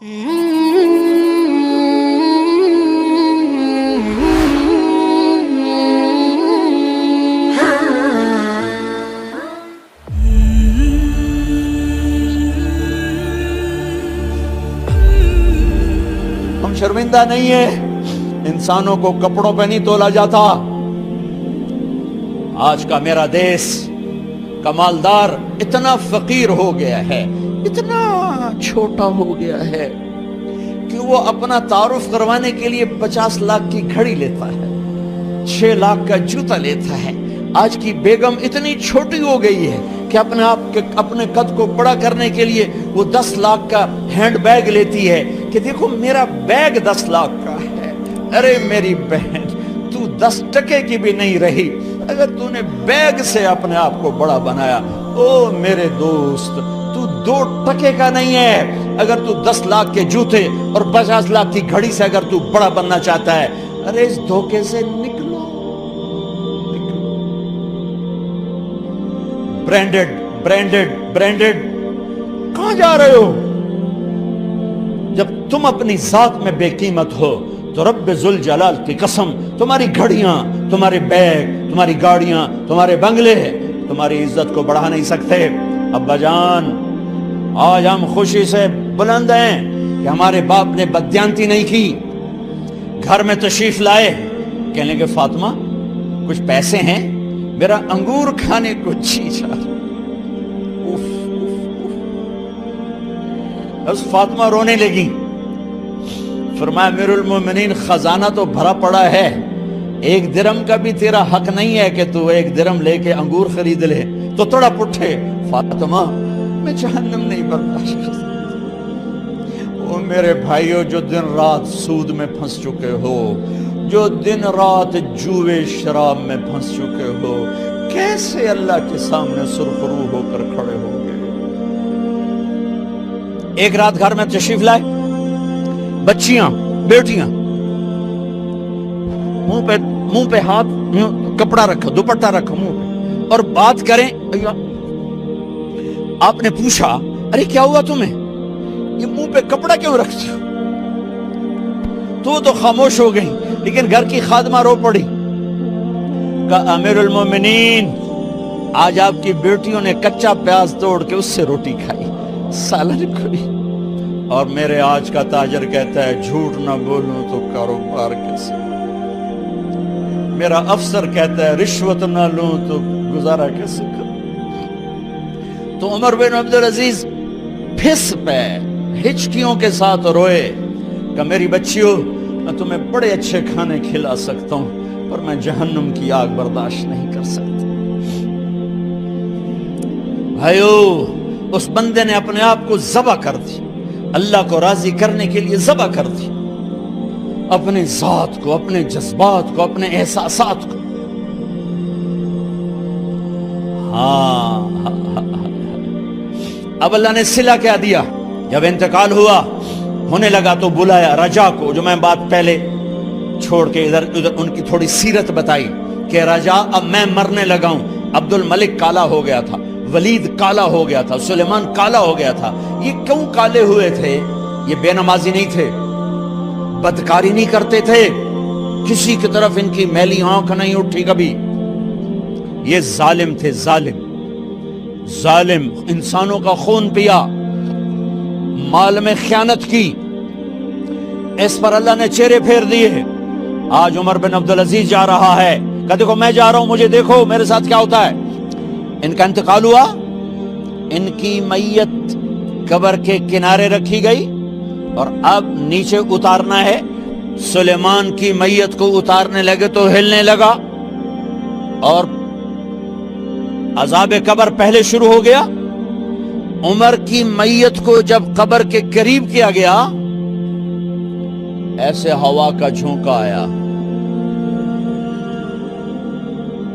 ہم شرمندہ نہیں ہیں، انسانوں کو کپڑوں پہ نہیں تولا جاتا۔ آج کا میرا دیس کا مالدار اتنا فقیر ہو گیا ہے، اتنا چھوٹا ہو گیا ہے کہ وہ اپنا تعارف کروانے کے لیے 50 لاکھ کی گھڑی لیتا ہے، 6 لاکھ کا جوتا لیتا ہے۔ آج کی بیگم اتنی چھوٹی ہو گئی ہے کہ اپنے قد کو بڑا کرنے کے لیے وہ 10 لاکھ کا ہینڈ بیگ لیتی ہے کہ دیکھو میرا بیگ 10 لاکھ کا ہے۔ ارے میری بہن، تو 10 ٹکے کی بھی نہیں رہی اگر تو نے بیگ سے اپنے آپ کو بڑا بنایا۔ او میرے دوست، تو 2 ٹکے کا نہیں ہے اگر تو 10 لاکھ کے جوتے اور 50 لاکھ کی گھڑی سے اگر تو بڑا بننا چاہتا ہے۔ ارے اس دھوکے سے نکلو۔ برینڈڈ برینڈڈ برینڈڈ، کہاں جا رہے ہو؟ جب تم اپنی ذات میں بے قیمت ہو تو رب ذوالجلال کی قسم، تمہاری گھڑیاں، تمہارے بیگ، تمہاری گاڑیاں، تمہارے بنگلے تمہاری عزت کو بڑھا نہیں سکتے۔ ابا جان، آج ہم خوشی سے بلند ہیں کہ ہمارے باپ نے بددیانتی نہیں کی۔ گھر میں تشریف لائے، کہنے کہ فاطمہ کچھ پیسے ہیں، میرا انگور کھانے کو جی چاہ رہا۔ بس فاطمہ رونے لگی۔ فرمایا امیر المومنین، خزانہ تو بھرا پڑا ہے، 1 درہم کا بھی تیرا حق نہیں ہے کہ تو 1 درہم لے کے انگور خرید لے۔ تو تڑپ اٹھے، فاطمہ میں جہنم نہیں برداشت کر سکتا۔ او میرے بھائیو، جو دن رات سود میں پھنس چکے ہو، جو دن رات جوے شراب میں پھنس چکے ہو، کیسے اللہ کے سامنے سرخرو ہو کر کھڑے ہو گئے؟ ایک رات گھر میں تشریف لائے، بچیاں، بیٹیاں، منہ پہ ہاتھ، کپڑا رکھا، دوپٹہ رکھا منہ پہ، اور بات کریں۔ آپ نے پوچھا ارے کیا ہوا تمہیں، یہ منہ پہ کپڑا کیوں رکھتی ہو؟ تو خاموش ہو گئی، لیکن گھر کی خادمہ رو پڑی۔ کہا امیر المومنین، آج آپ کی بیٹیوں نے کچا پیاز توڑ کے اس سے روٹی کھائی، سالن کھائی، اور میرے آج کا تاجر کہتا ہے جھوٹ نہ بولوں تو کاروبار کیسے؟ میرا افسر کہتا ہے رشوت نہ لوں تو گزارا کیسے کروں؟ تو عمر بن عبدالعزیز پھس پہ ہچکیوں کے ساتھ روئے کہ میری بچیوں، میں تمہیں بڑے اچھے کھانے کھلا سکتا ہوں پر میں جہنم کی آگ برداشت نہیں کر سکتا۔ بھائیو، اس بندے نے اپنے آپ کو ذبح کر دی، اللہ کو راضی کرنے کے لیے ذبح کر دی، اپنے ذات کو، اپنے جذبات کو، اپنے احساسات کو۔ اب اللہ نے صلہ کیا دیا؟ جب انتقال ہوا، ہونے لگا تو بلایا رجا کو، جو میں بات پہلے چھوڑ کے ادھر ان کی تھوڑی سیرت بتائی کہ رجا اب میں مرنے لگا ہوں۔ عبد الملک کالا ہو گیا تھا، ولید کالا ہو گیا تھا، سلیمان کالا ہو گیا تھا۔ یہ کیوں کالے ہوئے تھے؟ یہ بے نمازی نہیں تھے، بدکاری نہیں کرتے تھے، کسی کی طرف ان کی میلی آنکھ نہیں اٹھی کبھی۔ یہ ظالم تھے، ظالم، انسانوں کا خون پیا، مال میں خیانت کی، اس پر اللہ نے چہرے پھیر دیے۔ آج عمر بن عبدالعزیز جا رہا ہے کہ دیکھو میں جا رہا ہوں، مجھے دیکھو میرے ساتھ کیا ہوتا ہے۔ ان کا انتقال ہوا، ان کی میت قبر کے کنارے رکھی گئی، اور اب نیچے اتارنا ہے۔ سلیمان کی میت کو اتارنے لگے تو ہلنے لگا، اور عذاب قبر پہلے شروع ہو گیا۔ عمر کی میت کو جب قبر کے قریب کیا گیا، ایسے ہوا کا جھونکا آیا،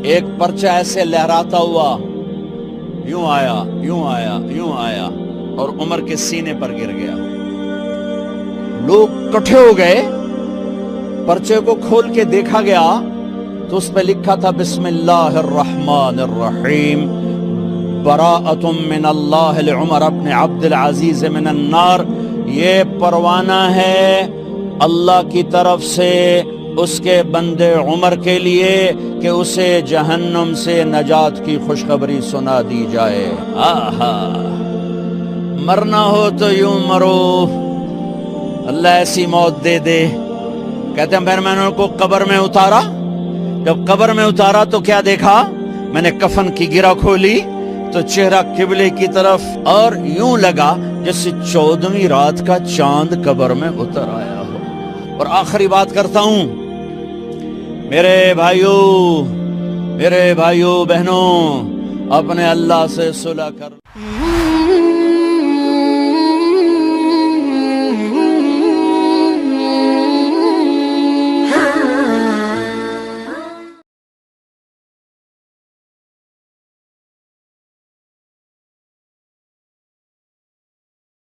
ایک پرچہ ایسے لہراتا ہوا یوں آیا، یوں آیا، یوں آیا، اور عمر کے سینے پر گر گیا۔ لوگ کٹھے ہو گئے، پرچے کو کھول کے دیکھا گیا تو اس پہ لکھا تھا بسم اللہ الرحمن الرحیم، براءۃ من اللہ لعمر بن عبد العزیز من النار یہ پروانہ ہے اللہ کی طرف سے اس کے بندے عمر کے لیے کہ اسے جہنم سے نجات کی خوشخبری سنا دی جائے۔ آہا، مرنا ہو تو یوں مرو، اللہ ایسی موت دے دے۔ کہتے ہیں پھر میں نے ان کو قبر میں اتارا، جب قبر میں اتارا تو کیا دیکھا؟ میں نے کفن کی گرہ کھولی تو چہرہ قبلے کی طرف، اور یوں لگا جیسے 14ویں رات کا چاند قبر میں اتر آیا ہو۔ اور آخری بات کرتا ہوں، میرے بھائیوں بہنوں، اپنے اللہ سے صلح کر